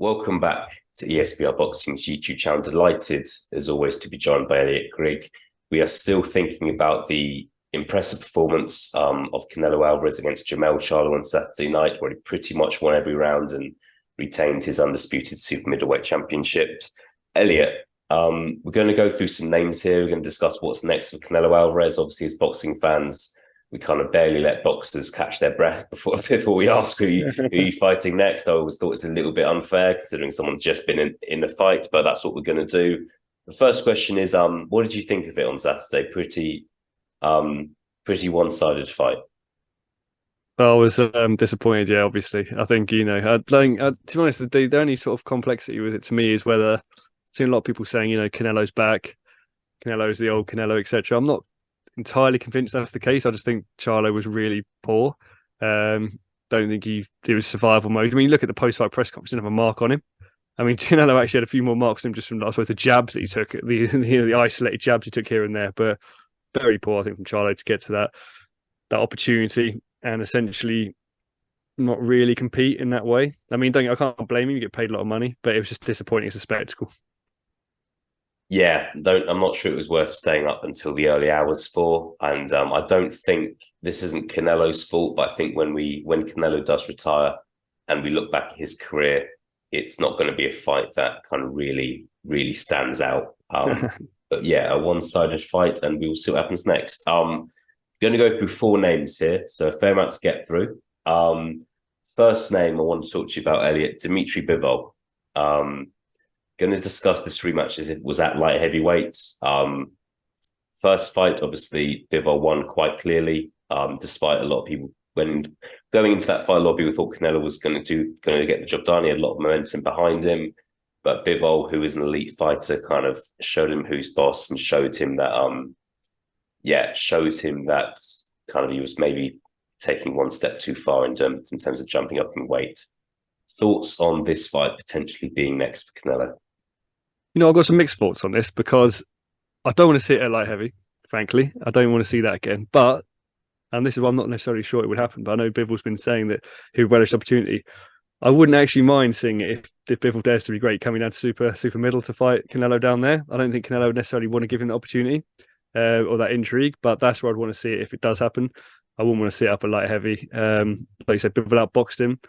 Welcome back to ESBR Boxing's YouTube channel. Delighted, as always, to be joined by Elliot Grigg. We are still thinking about the impressive performance of Canelo Alvarez against Jermall Charlo on Saturday night, where he pretty much won every round and retained his undisputed super middleweight championship. Elliot, we're going to go through some names here. We're going to discuss what's next for Canelo Alvarez. Obviously, as boxing fans, we kind of barely let boxers catch their breath before we ask who you're fighting next. I always thought it's a little bit unfair considering someone's just been in the fight, but that's what we're going to do. The first question is, what did you think of it on Saturday? Pretty one-sided fight. I was disappointed. Yeah, obviously. I think to be honest, the only sort of complexity with it to me is whether I've seen a lot of people saying Canelo's back, Canelo's the old Canelo, etc. I'm not entirely convinced that's the case. I just think Charlo was really poor. Don't think he was survival mode. I mean, look at the post-fight press conference; didn't have a mark on him. I mean, Canelo actually had a few more marks on him just from, I suppose, the jabs that he took, the isolated jabs he took here and there. But very poor, I think, from Charlo to get to that opportunity and essentially not really compete in that way. I mean, I can't blame him. You get paid a lot of money, but it was just disappointing as a spectacle. Yeah, I'm not sure it was worth staying up until the early hours for. And I don't think this isn't Canelo's fault, but I think when Canelo does retire and we look back at his career, it's not going to be a fight that kind of really, really stands out. But yeah, a one-sided fight, and we will see what happens next. Going to go through four names here, so a fair amount to get through. First name I want to talk to you about, Elliot, Dimitri Bivol. Going to discuss this rematch as it was at light heavyweights. First fight, obviously, Bivol won quite clearly, despite a lot of people when going into that fight, a lot of people thought Canelo was going to get the job done. He had a lot of momentum behind him, but Bivol, who is an elite fighter, kind of showed him who's boss and showed him that kind of he was maybe taking one step too far in terms of jumping up in weight. Thoughts on this fight potentially being next for Canelo? I've got some mixed thoughts on this because I don't want to see it at light heavy, frankly. I don't want to see that again. And this is why I'm not necessarily sure it would happen, but I know Bivol's been saying that he would relish the opportunity. I wouldn't actually mind seeing it if Bivol dares to be great, coming down to super middle to fight Canelo down there. I don't think Canelo would necessarily want to give him the opportunity or that intrigue, but that's where I'd want to see it if it does happen. I wouldn't want to see it up at light heavy. Like you said, Bivol outboxed him.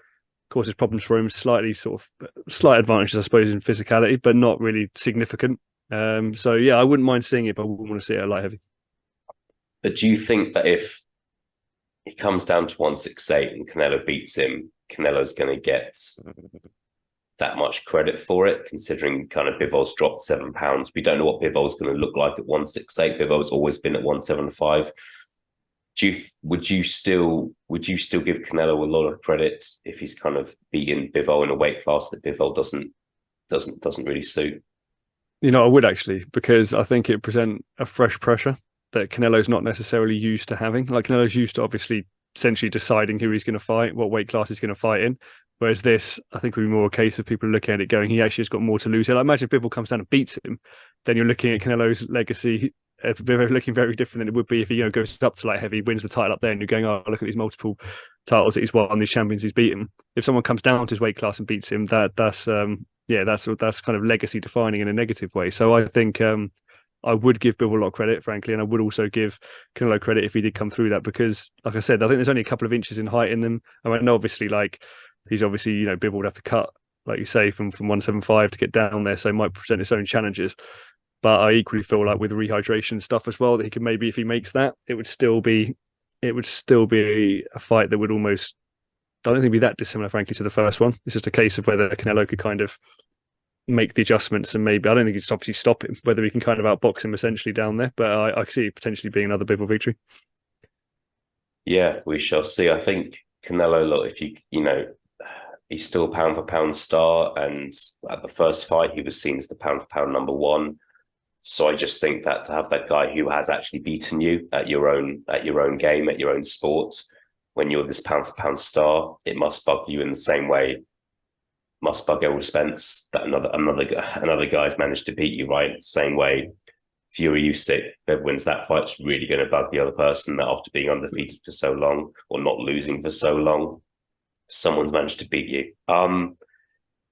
Causes problems for him, slight advantages, I suppose, in physicality, but not really significant. So yeah, I wouldn't mind seeing it, but I wouldn't want to see it at light heavy. But do you think that if it comes down to 168 and Canelo beats him, Canelo's going to get that much credit for it, considering kind of Bivol's dropped 7 pounds? We don't know what Bivol's going to look like at 168. Bivol's always been at 175. Would you still give Canelo a lot of credit if he's kind of beaten Bivol in a weight class that Bivol doesn't really suit? I would actually, because I think it present a fresh pressure that Canelo's not necessarily used to having. Like Canelo's used to obviously essentially deciding who he's going to fight, what weight class he's going to fight in. Whereas this, I think, would be more a case of people looking at it going, he actually has got more to lose. Like, imagine if Bivol comes down and beats him, then you're looking at Canelo's legacy looking very different than it would be if he goes up to light heavy, wins the title up there, and you're going, oh, look at these multiple titles that he's won, these champions he's beaten. If someone comes down to his weight class and beats him, that's kind of legacy defining in a negative way. So I think I would give Bivol a lot of credit, frankly, and I would also give Canelo credit if he did come through that, because, like I said, I think there's only a couple of inches in height in them. I mean, obviously, Bivol would have to cut, like you say, from 175 to get down there, so it might present its own challenges. But I equally feel like with rehydration stuff as well, that he could maybe, if he makes that, it would still be a fight that would almost, I don't think, be that dissimilar, frankly, to the first one. It's just a case of whether Canelo could kind of make the adjustments, and maybe, I don't think it's obviously stop him, whether he can kind of outbox him essentially down there. But I see it potentially being another Bivol victory. Yeah, we shall see. I think Canelo, look, if he's still a pound for pound star, and at the first fight he was seen as the pound for pound number one. So I just think that to have that guy who has actually beaten you at your own game, at your own sport, when you're this pound for pound star, it must bug you in the same way. Must bug Errol Spence that another guy's managed to beat you, right? Same way Fury Usyk, whoever wins that fight, it's really going to bug the other person that after being undefeated for so long or not losing for so long, someone's managed to beat you.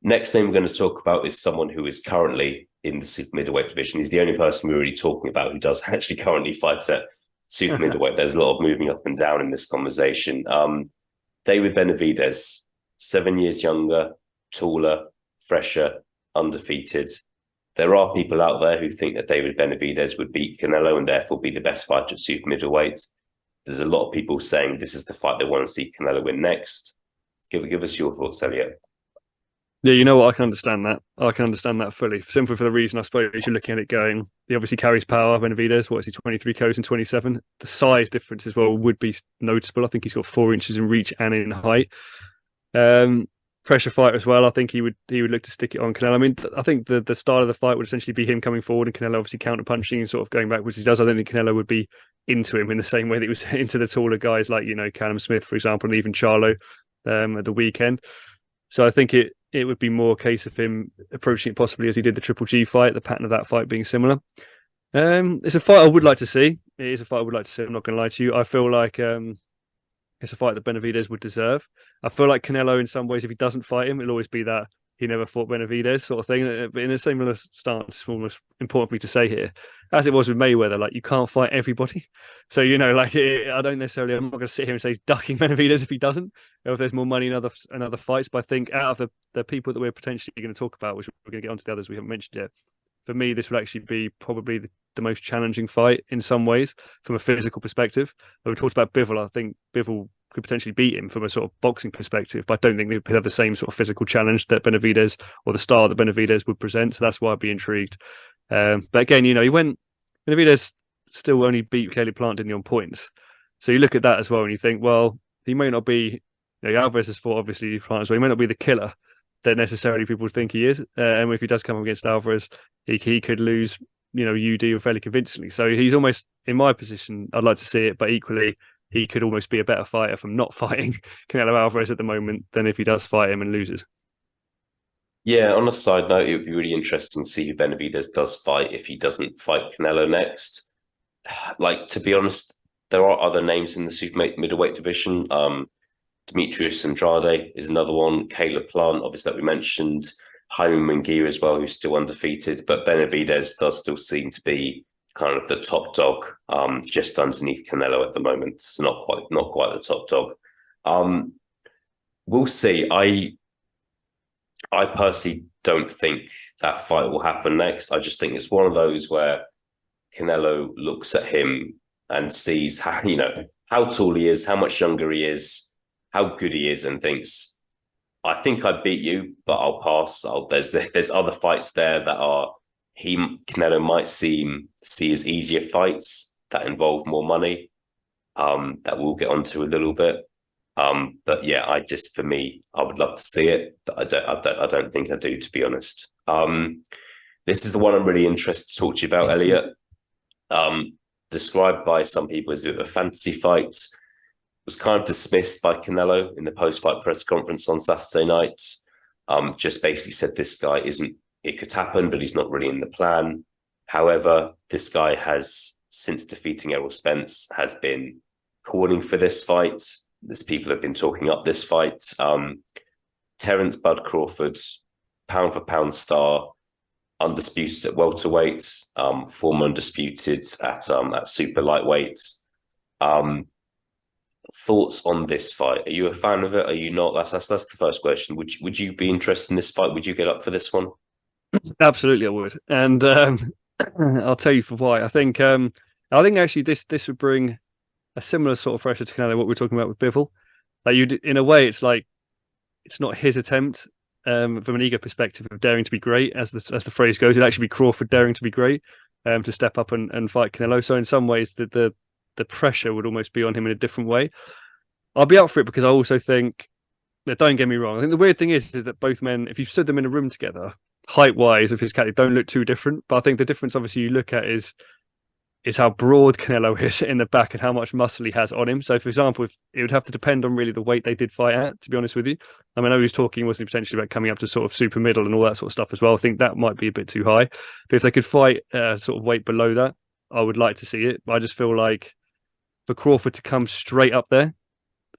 Next name we're going to talk about is someone who is currently in the super middleweight division. He's the only person we're really talking about who does actually currently fight at super middleweight. There's a lot of moving up and down in this conversation. David Benavidez, 7 years younger, taller, fresher, undefeated. There are people out there who think that David Benavidez would beat Canelo and therefore be the best fighter at super middleweight. There's a lot of people saying this is the fight they want to see Canelo win next. Give us your thoughts, Elliot. Yeah, you know what? I can understand that. I can understand that fully. Simply for the reason, I suppose, you're looking at it going, he obviously carries power. Benavidez, what is he, 23 KOs and 27? The size difference as well would be noticeable. I think he's got 4 inches in reach and in height. Pressure fight as well. I think he would look to stick it on Canelo. I mean, I think the style of the fight would essentially be him coming forward and Canelo obviously counter punching and sort of going backwards. He does. I don't think Canelo would be into him in the same way that he was into the taller guys like, Callum Smith, for example, and even Charlo at the weekend. So I think it would be more a case of him approaching it possibly as he did the Triple G fight, the pattern of that fight being similar. It's a fight I would like to see. It is a fight I would like to see. I'm not going to lie to you. I feel like it's a fight that Benavidez would deserve. I feel like Canelo, in some ways, if he doesn't fight him, it'll always be that he never fought Benavidez sort of thing. But in a similar stance, it's almost important for me to say here, as it was with Mayweather, like you can't fight everybody. So, I don't necessarily, I'm not going to sit here and say he's ducking Benavidez if he doesn't, or if there's more money in other fights. But I think out of the people that we're potentially going to talk about, which we're going to get onto the others we haven't mentioned yet, for me, this would actually be probably the most challenging fight in some ways from a physical perspective. We talked about Bivol. I think Bivol could potentially beat him from a sort of boxing perspective, but I don't think they would have the same sort of physical challenge that Benavidez or the style that Benavidez would present. So that's why I'd be intrigued. But again, Benavidez still only beat Caleb Plant, didn't he, on points. So you look at that as well and you think, well, he may not be, Alvarez has fought obviously Plant as well. He may not be the killer that necessarily people think he is. And if he does come up against Alvarez, he could lose, UD fairly convincingly. So he's almost, in my position, I'd like to see it, but equally, he could almost be a better fighter from not fighting Canelo Alvarez at the moment than if he does fight him and loses. Yeah, on a side note, it would be really interesting to see who Benavidez does fight if he doesn't fight Canelo next. Like, to be honest, there are other names in the super middleweight division. Demetrius Andrade is another one. Caleb Plant, obviously, that we mentioned. Jaime Munguia as well, who's still undefeated. But Benavidez does still seem to be kind of the top dog, just underneath Canelo at the moment. It's not quite the top dog. We'll see. I personally don't think that fight will happen next. I just think it's one of those where Canelo looks at him and sees how tall he is, how much younger he is, how good he is, and thinks, I think I beat you, but I'll pass. There's other fights there that are Canelo might see as easier fights that involve more money. That we'll get onto a little bit. But yeah, for me, I would love to see it, but I don't think I do, to be honest. This is the one I'm really interested to talk to you about, Elliot. Described by some people as a fantasy fight, was kind of dismissed by Canelo in the post-fight press conference on Saturday night. Just basically said this guy it could happen, but he's not really in the plan. However, this guy has, since defeating Errol Spence, has been calling for this fight. There's people have been talking up this fight. Terence Bud Crawford, pound for pound star, undisputed at welterweight, former undisputed at super lightweight. Thoughts on this fight? Are you a fan of it? Are you not? That's the first question. Would you be interested in this fight? Would you get up for this one? Absolutely, I would, and I'll tell you for why. I think actually this would bring a similar sort of pressure to kind of what we're talking about with Bivol. Like in a way, it's like it's not his attempt from an ego perspective of daring to be great, as the phrase goes. It'd actually be Crawford daring to be great, to step up and fight Canelo. So in some ways, the pressure would almost be on him in a different way. I'll be up for it because I also think that, don't get me wrong, I think the weird thing is that both men, if you stood them in a room together, height-wise and physicality, don't look too different. But I think the difference, obviously, you look at is how broad Canelo is in the back and how much muscle he has on him. So, for example, it would have to depend on really the weight they did fight at, to be honest with you. I mean, I know he was talking, wasn't he, potentially about coming up to sort of super middle and all that sort of stuff as well. I think that might be a bit too high. But if they could fight sort of weight below that, I would like to see it. But I just feel like for Crawford to come straight up there,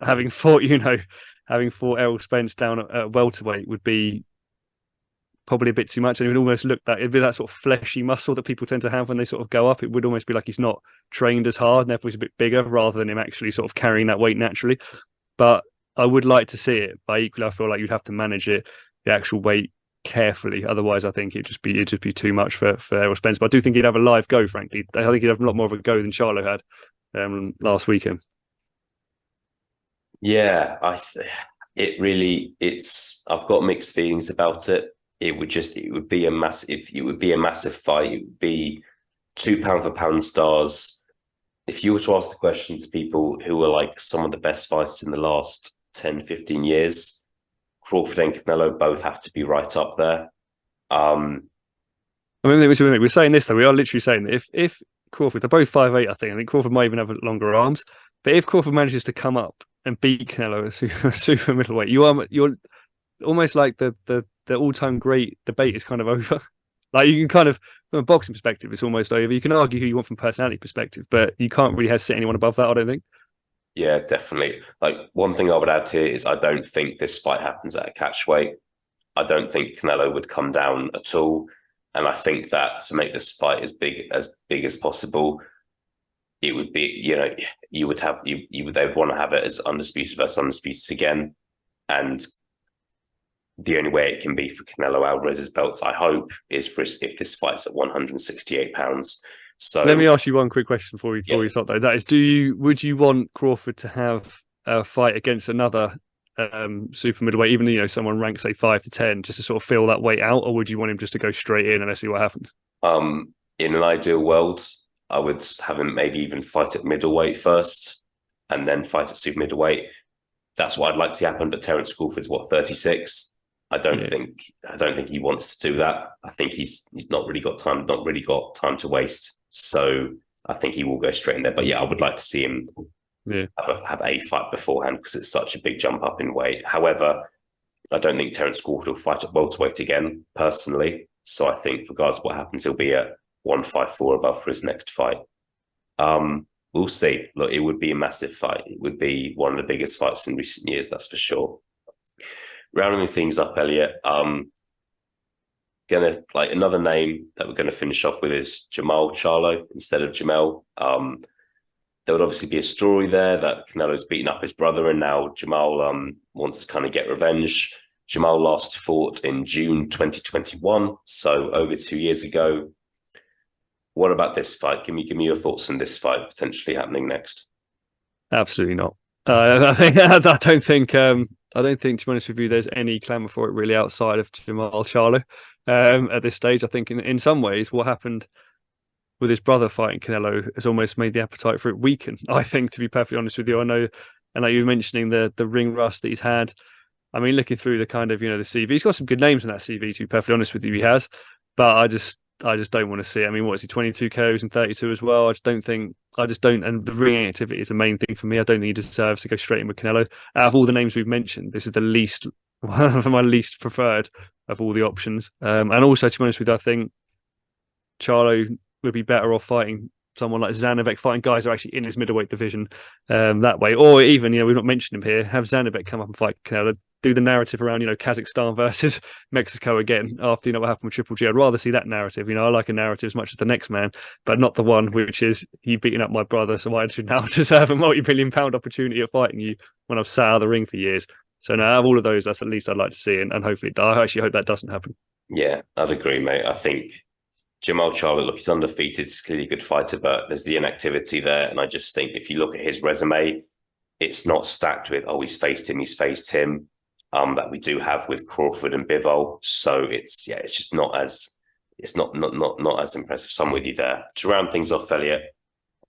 having fought Errol Spence down at welterweight would be probably a bit too much, and it would almost look that it'd be that sort of fleshy muscle that people tend to have when they sort of go up. It would almost be like he's not trained as hard, and therefore he's a bit bigger, rather than him actually sort of carrying that weight naturally. But I would like to see it. But equally, I feel like you'd have to manage it, the actual weight, carefully. Otherwise, I think it'd just be too much for Errol Spence. But I do think he'd have a live go. Frankly, I think he'd have a lot more of a go than Charlo had last weekend. Yeah, I've got mixed feelings about it. It would be a massive fight. It would be £2 for pound stars. If you were to ask the question to people who were like some of the best fighters in the last 10, 15 years, Crawford and Canelo both have to be right up there. I mean, we're saying this though. We are literally saying that if Crawford, they're both 5'8", I think Crawford might even have longer arms. But if Crawford manages to come up and beat Canelo at super middleweight, you're almost like the all-time great debate is kind of over. Like, you can kind of, from a boxing perspective, it's almost over. You can argue who you want from a personality perspective, but you can't really sit anyone above that, I don't think. Yeah, definitely. Like, one thing I would add here is I don't think this fight happens at a catch weight. I don't think Canelo would come down at all. And I think that to make this fight as big as possible, it would be, they would want to have it as undisputed versus undisputed again. And the only way it can be for Canelo Alvarez's belts, I hope, is if this fight's at 168 pounds. So let me ask you one quick question before we stop though. That is, would you want Crawford to have a fight against another super middleweight, even someone ranked say 5 to 10, just to sort of fill that weight out, or would you want him just to go straight in and let's see what happens? In an ideal world, I would have him maybe even fight at middleweight first, and then fight at super middleweight. That's what I'd like to see happen. But Terence Crawford's 36. I don't think he wants to do that. I think he's not really got time to waste. So I think he will go straight in there. But yeah, I would like to see him have a fight beforehand, because it's such a big jump up in weight. However, I don't think Terence Crawford will fight at welterweight again, personally. So I think regardless of what happens, he'll be at 154 above for his next fight. We'll see. Look, it would be a massive fight. It would be one of the biggest fights in recent years, that's for sure. Rounding things up, Elliot, another name that we're gonna finish off with is Jermall Charlo instead of Jermell. There would obviously be a story there that Canelo's beaten up his brother, and now Jermall wants to kind of get revenge. Jermall last fought in June 2021, so over 2 years ago. What about this fight? Give me your thoughts on this fight potentially happening next. Absolutely not. I don't think, to be honest with you, there's any clamour for it really outside of Jermall Charlo at this stage. I think in some ways what happened with his brother fighting Canelo has almost made the appetite for it weaken, I think, to be perfectly honest with you. I know, and like you were mentioning, the ring rust that he's had. I mean, looking through the kind of, the CV, he's got some good names in that CV, to be perfectly honest with you, he has. But I just don't want to see it. I mean, what is he, 22 KOs and 32 as well? I just don't, and the ring activity is the main thing for me. I don't think he deserves to go straight in with Canelo. Out of all the names we've mentioned, this is one of my least preferred of all the options. And also, to be honest with you, I think Charlo would be better off fighting someone like Zanabek, fighting guys who are actually in his middleweight division that way. Or even, we've not mentioned him here, have Zanabek come up and fight Canelo, do the narrative around, Kazakhstan versus Mexico again after, what happened with Triple G. I'd rather see that narrative. I like a narrative as much as the next man, but not the one which is, you've beaten up my brother, so I should now deserve a multi-billion-pound opportunity of fighting you when I've sat out of the ring for years. So now, out of all of those, that's the least I'd like to see, and hopefully, I actually hope that doesn't happen. Yeah, I'd agree, mate. I think Jermall Charlo, look, he's undefeated, he's clearly a good fighter, but there's the inactivity there. And I just think if you look at his resume, it's not stacked with, he's faced him, that we do have with Crawford and Bivol. So it's just not as impressive. So I'm with you there. To round things off, Elliot,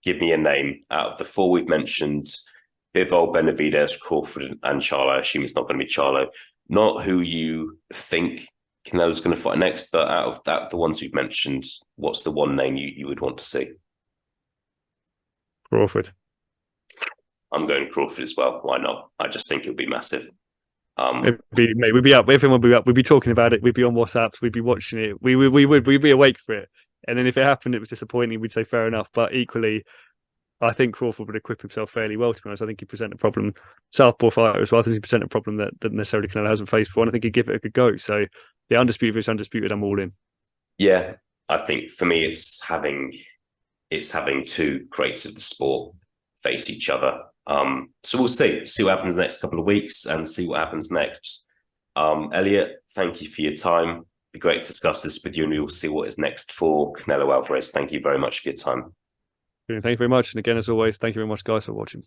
give me a name out of the 4 we've mentioned: Bivol, Benavidez, Crawford, and Charlo. I assume it's not going to be Charlo. Not who you think Canelo's going to fight next, but out of that, the ones we've mentioned, what's the one name you would want to see? Crawford. I'm going Crawford as well. Why not? I just think it'll be massive. We'd be up. Everyone would be up. We'd be talking about it. We'd be on WhatsApps. We'd be watching it. We'd be awake for it. And then if it happened, it was disappointing. We'd say fair enough. But equally, I think Crawford would equip himself fairly well, to be honest. I think he present a problem, Southpaw fighter as well. I think he present a problem that necessarily Canelo hasn't faced before, and I think he'd give it a good go. So, yeah, undisputed versus undisputed, I'm all in. Yeah, I think for me, it's having two greats of the sport face each other. So we'll see what happens the next couple of weeks and see what happens next. Elliot, thank you for your time. It'd be great to discuss this with you, and we'll see what is next for Canelo Alvarez. Thank you very much for your time. Thank you very much. And again, as always, thank you very much, guys, for watching.